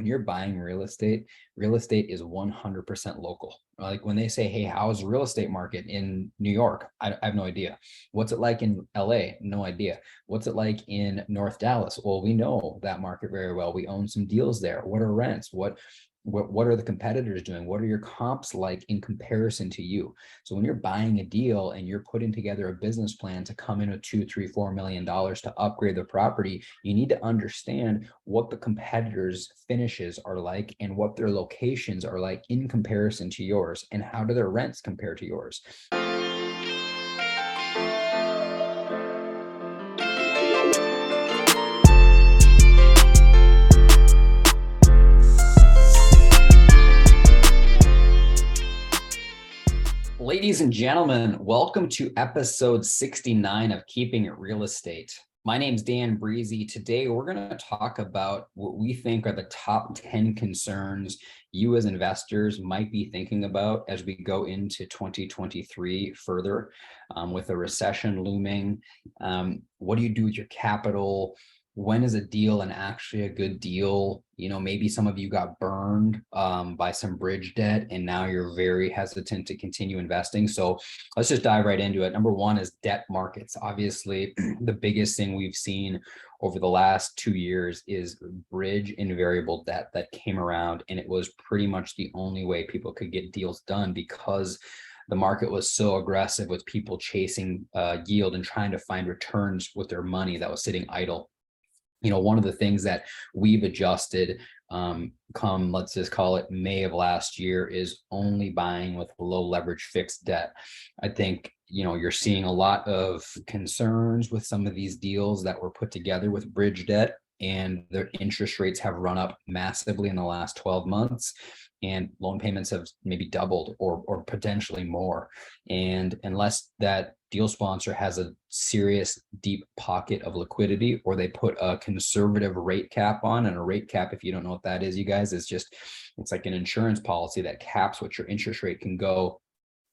When you're buying real estate is 100% local. Like when they say, hey, how's the real estate market in New York? I have no idea. What's it like in LA? No idea. What's it like in North Dallas? Well, we know that market very well. We own some deals there. What are rents? What are the competitors doing? What are your comps like in comparison to you? So when you're buying a deal and you're putting together a business plan to come in with $2, $3, $4 million to upgrade the property, you need to understand what the competitors' finishes are like and what their locations are like in comparison to yours, and how do their rents compare to yours. Ladies and gentlemen, welcome to episode 69 of Keeping It Real Estate. My name's Dan Brisse. Today, we're going to talk about what we think are the top 10 concerns you as investors might be thinking about as we go into 2023 further, with a recession looming. What do you do with your capital? When is a deal and actually a good deal? Maybe some of you got burned by some bridge debt and now you're very hesitant to continue investing. So let's just dive right into it. Number one is debt markets. Obviously, the biggest thing we've seen over the last 2 years is bridge and variable debt that came around, and it was pretty much the only way people could get deals done because the market was so aggressive with people chasing yield and trying to find returns with their money that was sitting idle. One of the things that we've adjusted come, let's just call it May of last year, is only buying with low leverage fixed debt. I think, you're seeing a lot of concerns with some of these deals that were put together with bridge debt, and their interest rates have run up massively in the last 12 months. And loan payments have maybe doubled or potentially more. And unless that deal sponsor has a serious deep pocket of liquidity, or they put a conservative rate cap on, and a rate cap, if you don't know what that is, you guys, it's like an insurance policy that caps what your interest rate can go.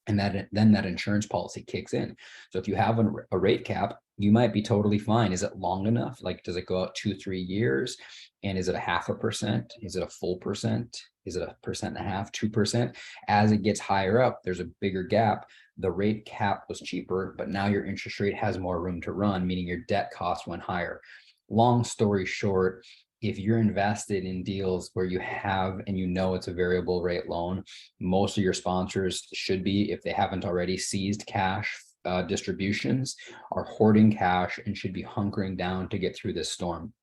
And then that insurance policy kicks in. So if you have a rate cap, you might be totally fine. Is it long enough? Like, does it go out 2-3 years? And is it a 0.5%? Is it a full percent? Is it 1.5%, 2%? As it gets higher up, there's a bigger gap. The rate cap was cheaper, but now your interest rate has more room to run, meaning your debt cost went higher. Long story short, if you're invested in deals where you have and it's a variable rate loan, most of your sponsors should be, if they haven't already, seized cash distributions, are hoarding cash, and should be hunkering down to get through this storm.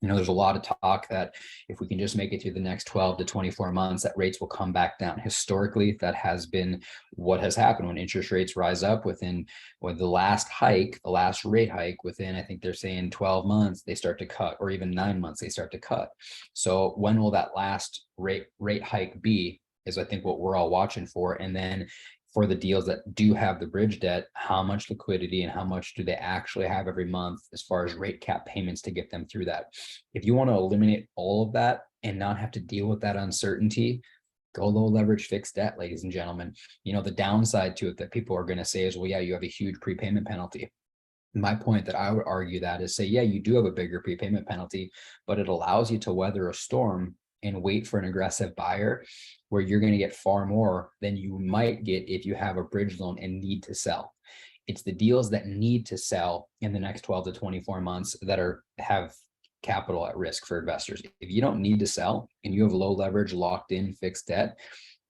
There's a lot of talk that if we can just make it through the next 12 to 24 months, that rates will come back down. Historically, that has been what has happened when interest rates rise up with the last rate hike, within, I think they're saying 12 months, they start to cut, or even 9 months, they start to cut. So when will that last rate hike be, is I think what we're all watching for. And then for the deals that do have the bridge debt, how much liquidity and how much do they actually have every month as far as rate cap payments to get them through that? If you want to eliminate all of that and not have to deal with that uncertainty, go low leverage fixed debt, ladies and gentlemen. The downside to it that people are going to say is, well, yeah, you have a huge prepayment penalty. My point that I would argue that is, say, yeah, you do have a bigger prepayment penalty, but it allows you to weather a storm and wait for an aggressive buyer, where you're going to get far more than you might get if you have a bridge loan and need to sell. It's the deals that need to sell in the next 12 to 24 months that have capital at risk for investors. If you don't need to sell and you have low leverage, locked in fixed debt,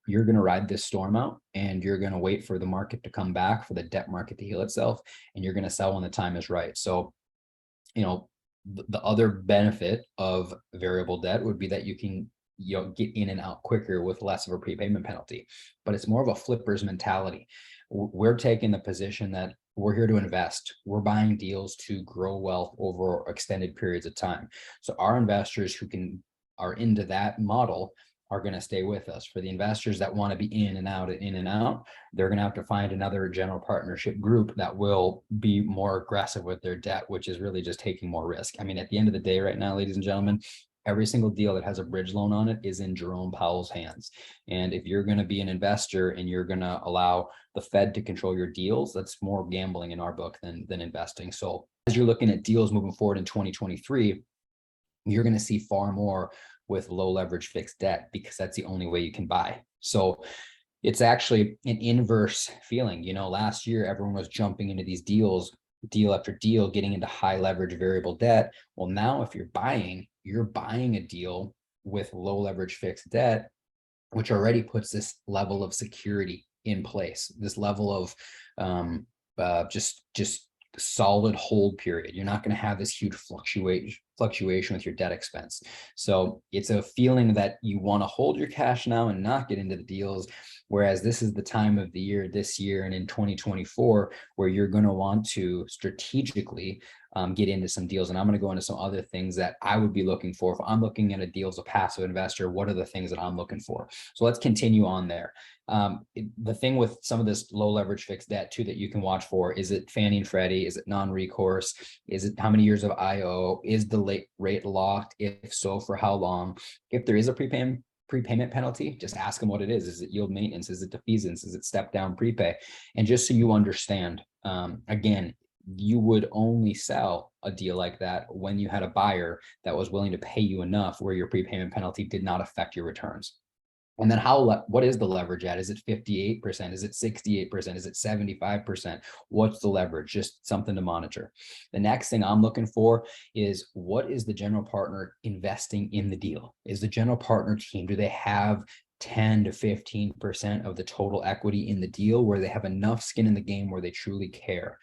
you're going to ride this storm out, and you're going to wait for the market to come back, for the debt market to heal itself, and you're going to sell when the time is right. So, the other benefit of variable debt would be that you can get in and out quicker with less of a prepayment penalty. But it's more of a flipper's mentality. We're taking the position that we're here to invest. We're buying deals to grow wealth over extended periods of time. So our investors who are into that model are going to stay with us. For the investors that want to be in and out, they're going to have to find another general partnership group that will be more aggressive with their debt, which is really just taking more risk. I mean, at the end of the day right now, ladies and gentlemen, every single deal that has a bridge loan on it is in Jerome Powell's hands. And if you're going to be an investor and you're going to allow the Fed to control your deals, that's more gambling in our book than investing. So as you're looking at deals moving forward in 2023, you're going to see far more with low leverage fixed debt, because that's the only way you can buy. So it's actually an inverse feeling. Last year, everyone was jumping into these deals, deal after deal, getting into high leverage variable debt. Well, now if you're buying a deal with low leverage fixed debt, which already puts this level of security in place, this level of just solid hold period. You're not going to have this huge fluctuation with your debt expense. So it's a feeling that you want to hold your cash now and not get into the deals. Whereas this is the time of the year this year and in 2024 where you're going to want to strategically get into some deals. And I'm going to go into some other things that I would be looking for. If I'm looking at a deal as a passive investor, what are the things that I'm looking for? So let's continue on there. The thing with some of this low leverage fixed debt too that you can watch for, is it Fannie and Freddie? Is it non-recourse? Is it how many years of IO? Is the rate locked? If so, for how long? If there is a prepayment penalty, just ask them what it is. Is it yield maintenance? Is it defeasance? Is it step down prepay? And just so you understand, again, you would only sell a deal like that when you had a buyer that was willing to pay you enough where your prepayment penalty did not affect your returns. And then what is the leverage at? Is it 58%? Is it 68%? Is it 75%? What's the leverage? Just something to monitor. The next thing I'm looking for is, what is the general partner investing in the deal? Is the general partner team, do they have 10 to 15% of the total equity in the deal, where they have enough skin in the game where they truly care?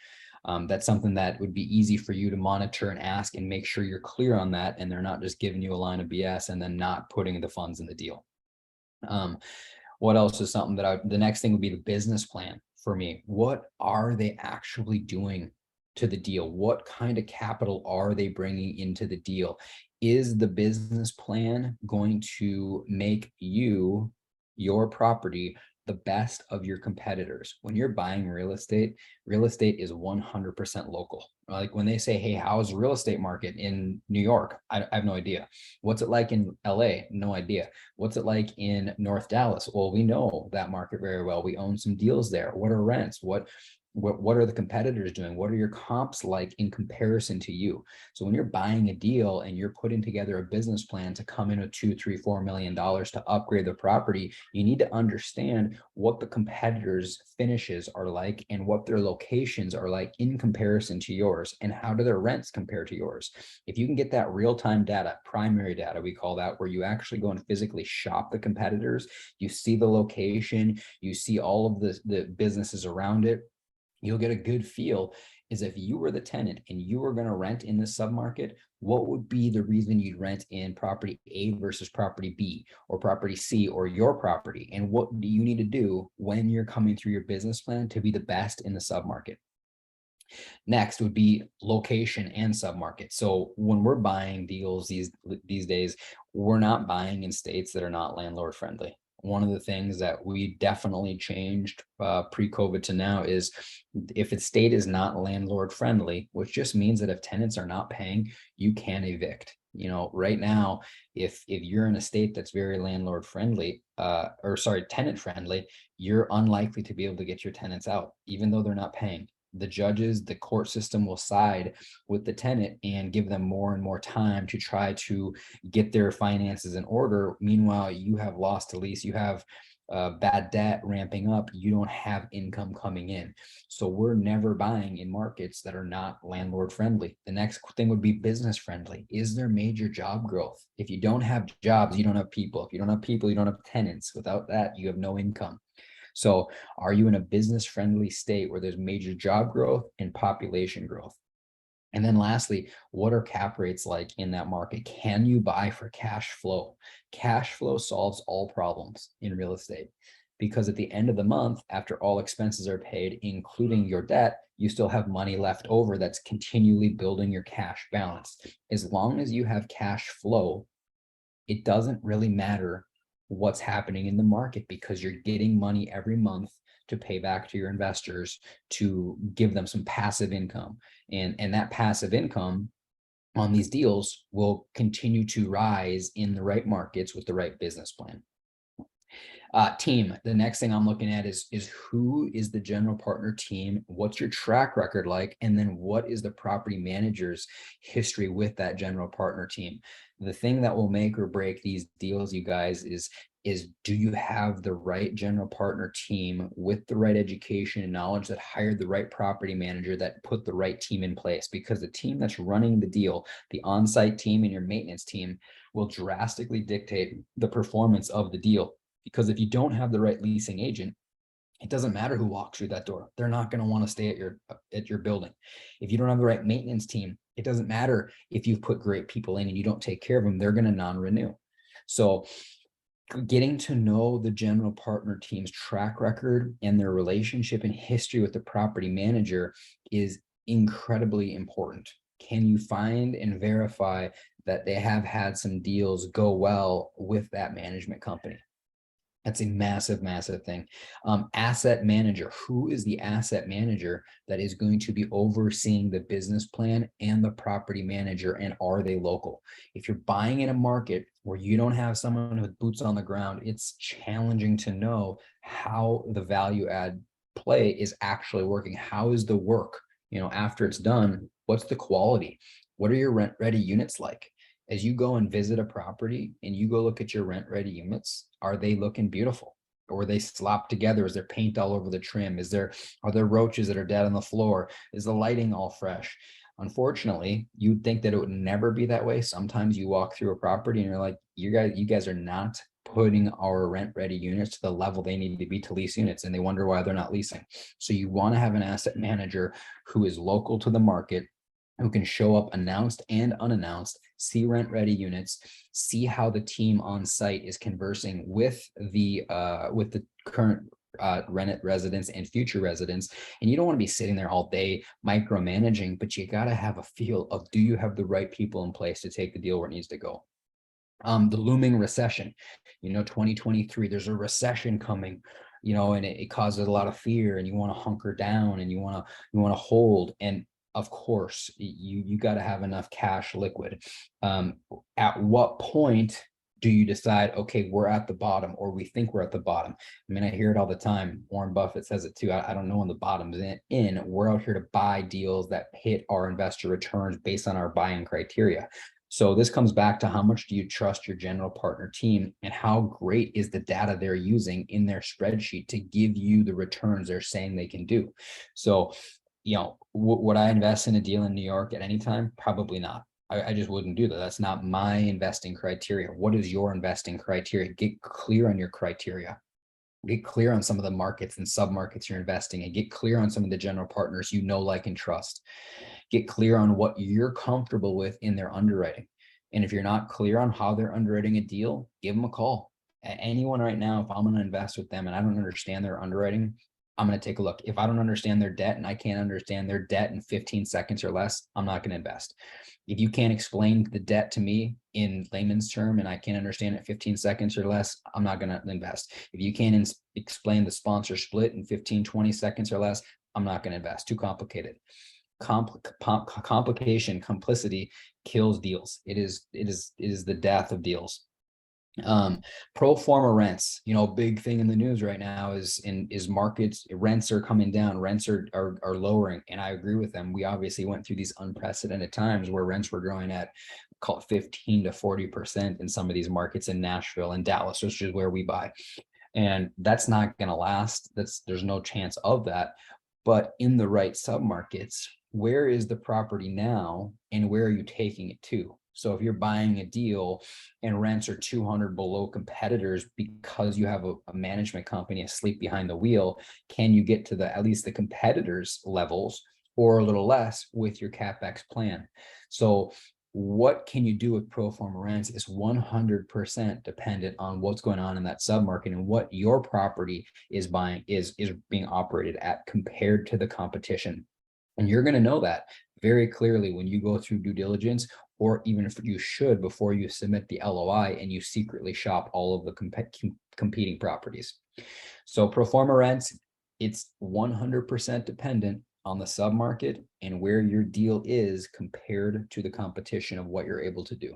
That's something that would be easy for you to monitor and ask and make sure you're clear on that, and they're not just giving you a line of BS and then not putting the funds in the deal. What else is something that the next thing would be the business plan for me. What are they actually doing to the deal? What kind of capital are they bringing into the deal? Is the business plan going to make your property the best of your competitors? When you're buying real estate is 100% local. Like when they say, hey, how's the real estate market in New York? I have no idea. What's it like in LA? No idea. What's it like in North Dallas? Well, we know that market very well. We own some deals there. What are rents? What are the competitors doing? What are your comps like in comparison to you? So when you're buying a deal and you're putting together a business plan to come in with $2, $3, $4 million to upgrade the property, you need to understand what the competitors' finishes are like and what their locations are like in comparison to yours, and how do their rents compare to yours. If you can get that real-time data, primary data, we call that, where you actually go and physically shop the competitors, you see the location, you see all of the businesses around it, you'll get a good feel. Is if you were the tenant and you were going to rent in this submarket, what would be the reason you'd rent in property A versus property B or property C or your property? And what do you need to do when you're coming through your business plan to be the best in the submarket? Next would be location and submarket. So when we're buying deals these days, we're not buying in states that are not landlord friendly. One of the things that we definitely changed pre-COVID to now is, if a state is not landlord friendly, which just means that if tenants are not paying, you can evict. Right now, if you're in a state that's very landlord friendly, tenant friendly, you're unlikely to be able to get your tenants out, even though they're not paying. The judges, the court system will side with the tenant and give them more and more time to try to get their finances in order. Meanwhile, you have lost a lease, you have bad debt ramping up, you don't have income coming in. So we're never buying in markets that are not landlord friendly. The next thing would be business friendly. Is there major job growth? If you don't have jobs, you don't have people. If you don't have people, you don't have tenants. Without that, you have no income. So are you in a business friendly state where there's major job growth and population growth? And then lastly, what are cap rates like in that market? Can you buy for cash flow? Cash flow solves all problems in real estate, because at the end of the month, after all expenses are paid, including your debt, you still have money left over that's continually building your cash balance. As long as you have cash flow, it doesn't really matter what's happening in the market, because you're getting money every month to pay back to your investors, to give them some passive income. And that passive income on these deals will continue to rise in the right markets with the right business plan. Team. The next thing I'm looking at is who is the general partner team? What's your track record like? And then what is the property manager's history with that general partner team? The thing that will make or break these deals, you guys, is do you have the right general partner team with the right education and knowledge that hired the right property manager that put the right team in place? Because the team that's running the deal, the on-site team and your maintenance team, will drastically dictate the performance of the deal. Because if you don't have the right leasing agent, it doesn't matter who walks through that door. They're not going to want to stay at your building. If you don't have the right maintenance team, it doesn't matter if you've put great people in and you don't take care of them, they're going to non-renew. So getting to know the general partner team's track record and their relationship and history with the property manager is incredibly important. Can you find and verify that they have had some deals go well with that management company? That's a massive, massive thing. Asset manager. Who is the asset manager that is going to be overseeing the business plan and the property manager, and are they local? If you're buying in a market where you don't have someone with boots on the ground, it's challenging to know how the value add play is actually working. How is the work, after it's done? What's the quality? What are your rent ready units like? As you go and visit a property and you go look at your rent ready units, are they looking beautiful? Or are they slopped together? Is there paint all over the trim? Are there roaches that are dead on the floor? Is the lighting all fresh? Unfortunately, you'd think that it would never be that way. Sometimes you walk through a property and you're like, you guys are not putting our rent ready units to the level they need to be to lease units, and they wonder why they're not leasing. So you want to have an asset manager who is local to the market, who can show up announced and unannounced, see rent ready units, see how the team on site is conversing with the current rented residents and future residents. And you don't want to be sitting there all day micromanaging, but you got to have a feel of, do you have the right people in place to take the deal where it needs to go? The looming recession, 2023, there's a recession coming, and it causes a lot of fear, and you want to hunker down and you want to hold. And of course, you got to have enough cash liquid. At what point do you decide, okay, we're at the bottom, or we think we're at the bottom? I mean, I hear it all the time. Warren Buffett says it too. I don't know when the bottom's in. We're out here to buy deals that hit our investor returns based on our buying criteria. So this comes back to, how much do you trust your general partner team, and how great is the data they're using in their spreadsheet to give you the returns they're saying they can do? So, would I invest in a deal in New York at any time? Probably not. I just wouldn't do that. That's not my investing criteria. What is your investing criteria? Get clear on your criteria. Get clear on some of the markets and submarkets you're investing in. Get clear on some of the general partners like, and trust. Get clear on what you're comfortable with in their underwriting. And if you're not clear on how they're underwriting a deal, give them a call. Anyone right now, if I'm going to invest with them and I don't understand their underwriting, I'm going to take a look. If I don't understand their debt and I can't understand their debt in 15 seconds or less, I'm not going to invest. If you can't explain the debt to me in layman's term and I can't understand it 15 seconds or less, I'm not going to invest. If you can't explain the sponsor split in 15, 20 seconds or less, I'm not going to invest. Too complicated. Complication, complicity kills deals. It is the death of deals. Pro forma rents, big thing in the news right now is markets, rents are coming down, rents are lowering, and I agree with them. We obviously went through these unprecedented times where rents were growing at, call it 15 to 40% in some of these markets in Nashville and Dallas, which is where we buy. And that's not going to last. There's no chance of that. But in the right submarkets, where is the property now and where are you taking it to? So if you're buying a deal and rents are 200 below competitors because you have a management company asleep behind the wheel, can you get to at least the competitors' levels or a little less with your CapEx plan? So what can you do with pro forma rents is 100% dependent on what's going on in that submarket and what your property is being operated at compared to the competition. And you're going to know that very clearly when you go through due diligence, or even if you should before you submit the LOI and you secretly shop all of the competing properties. So pro forma rents, it's 100% dependent on the submarket and where your deal is compared to the competition of what you're able to do.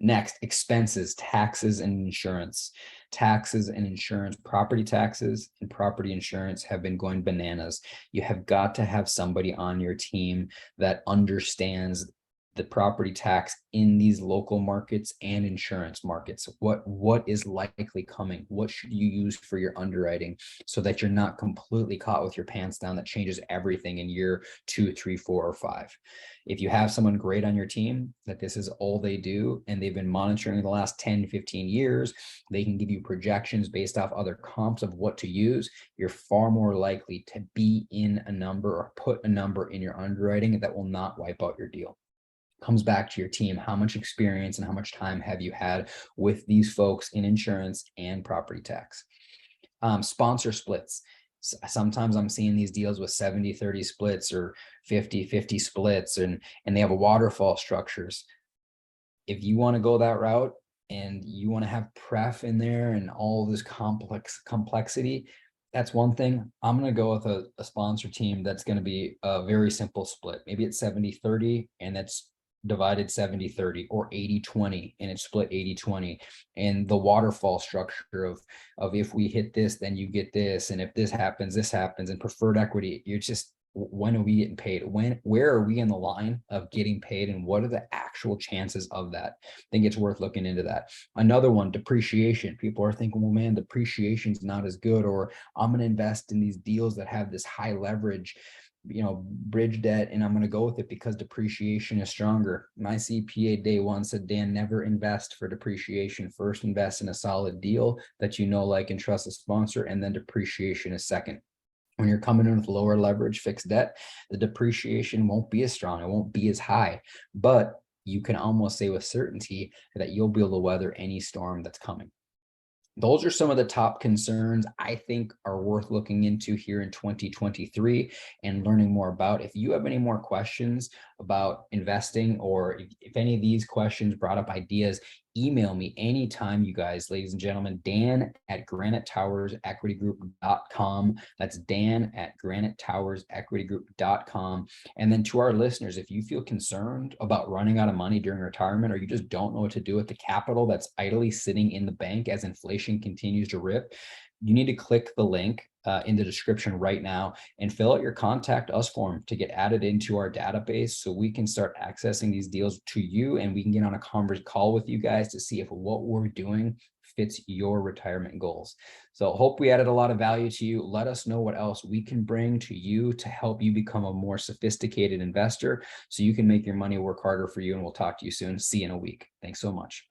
Next, expenses, taxes and insurance. Taxes and insurance, property taxes and property insurance have been going bananas. You have got to have somebody on your team that understands the property tax in these local markets and insurance markets. What is likely coming? What should you use for your underwriting so that you're not completely caught with your pants down that changes everything in year 2, 3, 4, or 5. If you have someone great on your team that this is all they do and they've been monitoring the last 10, 15 years, they can give you projections based off other comps of what to use. You're far more likely to be in a number or put a number in your underwriting that will not wipe out your deal. Comes back to your team. How much experience and how much time have you had with these folks in insurance and property tax? Sponsor splits. Sometimes I'm seeing these deals with 70-30 splits or 50-50 splits, and they have a waterfall structures. If you want to go that route and you want to have pref in there and all this complexity, that's one thing. I'm going to go with a sponsor team that's going to be a very simple split. Maybe it's 70-30 and that's divided 70-30 or 80-20 and it's split 80-20, and the waterfall structure of if we hit this then you get this, and if this happens, and preferred equity. You're just, when are we getting paid? Where are we in the line of getting paid, and what are the actual chances of that? I think it's worth looking into that. Another one, depreciation. People are thinking, well, man, depreciation is not as good, or I'm going to invest in these deals that have this high leverage, bridge debt, and I'm going to go with it because depreciation is stronger. My CPA day one said, Dan, never invest for depreciation. First, invest in a solid deal that like, and trust a sponsor, and then depreciation is second. When you're coming in with lower leverage fixed debt, the depreciation won't be as strong. It won't be as high, but you can almost say with certainty that you'll be able to weather any storm that's coming. Those are some of the top concerns I think are worth looking into here in 2023 and learning more about. If you have any more questions about investing, or if any of these questions brought up ideas, email me anytime, you guys, ladies and gentlemen. Dan@GraniteTowersEquityGroup.com. That's Dan@GraniteTowersEquityGroup.com. And then to our listeners, if you feel concerned about running out of money during retirement, or you just don't know what to do with the capital that's idly sitting in the bank as inflation continues to rip, you need to click the link in the description right now and fill out your contact us form to get added into our database so we can start accessing these deals to you, and we can get on a conference call with you guys to see if what we're doing fits your retirement goals. So hope we added a lot of value to you. Let us know what else we can bring to you to help you become a more sophisticated investor so you can make your money work harder for you, and we'll talk to you soon. See you in a week. Thanks so much.